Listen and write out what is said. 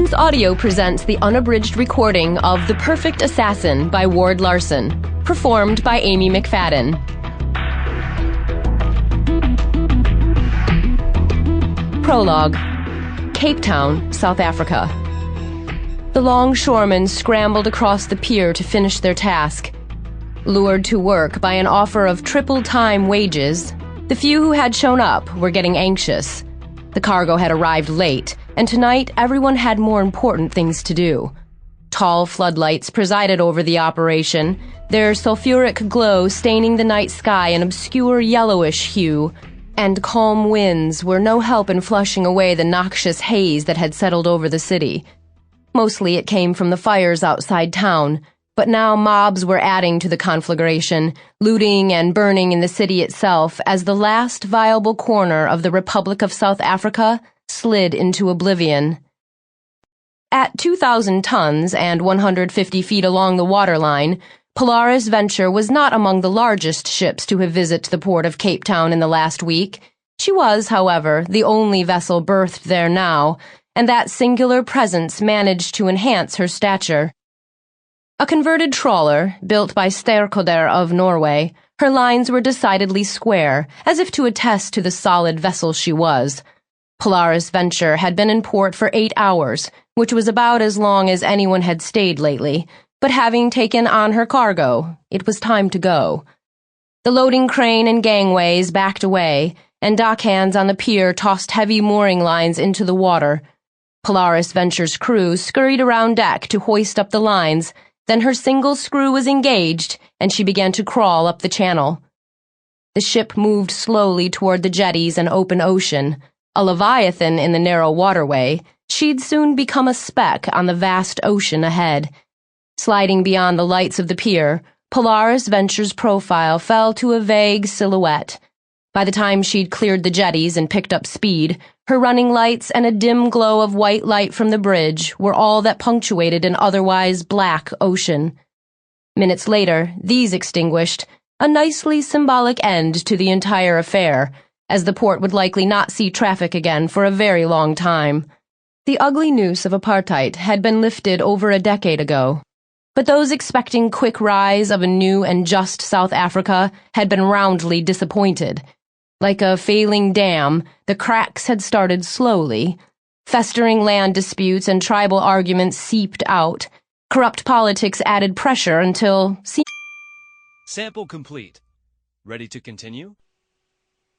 Brilliance Audio presents the unabridged recording of The Perfect Assassin by Larsen, performed by Amy McFadden. Prologue. Cape Town, South Africa. The longshoremen scrambled across the pier to finish their task. Lured to work by an offer of triple-time wages, the few who had shown up were getting anxious. The cargo had arrived late, and tonight everyone had more important things to do. Tall floodlights presided over the operation, their sulfuric glow staining the night sky an obscure yellowish hue, and calm winds were no help in flushing away the noxious haze that had settled over the city. Mostly it came from the fires outside town, but now mobs were adding to the conflagration, looting and burning in the city itself as the last viable corner of the Republic of South Africa slid into oblivion. At 2,000 tons and 150 feet along the waterline, Polaris Venture was not among the largest ships to have visited the port of Cape Town in the last week. She was, however, the only vessel berthed there now, and that singular presence managed to enhance her stature. A converted trawler, built by Sterkoder of Norway, her lines were decidedly square, as if to attest to the solid vessel she was. Polaris Venture had been in port for 8 hours, which was about as long as anyone had stayed lately, but having taken on her cargo, it was time to go. The loading crane and gangways backed away, and dockhands on the pier tossed heavy mooring lines into the water. Polaris Venture's crew scurried around deck to hoist up the lines. Then her single screw was engaged, and she began to crawl up the channel. The ship moved slowly toward the jetties and open ocean. A leviathan in the narrow waterway, she'd soon become a speck on the vast ocean ahead. Sliding beyond the lights of the pier, Polaris Venture's profile fell to a vague silhouette. By the time she'd cleared the jetties and picked up speed, her running lights and a dim glow of white light from the bridge were all that punctuated an otherwise black ocean. Minutes later, these extinguished, a nicely symbolic end to the entire affair, as the port would likely not see traffic again for a very long time. The ugly noose of apartheid had been lifted over a decade ago, but those expecting quick rise of a new and just South Africa had been roundly disappointed. Like a failing dam, the cracks had started slowly. Festering land disputes and tribal arguments seeped out. Corrupt politics added pressure until... Sample complete. Ready to continue?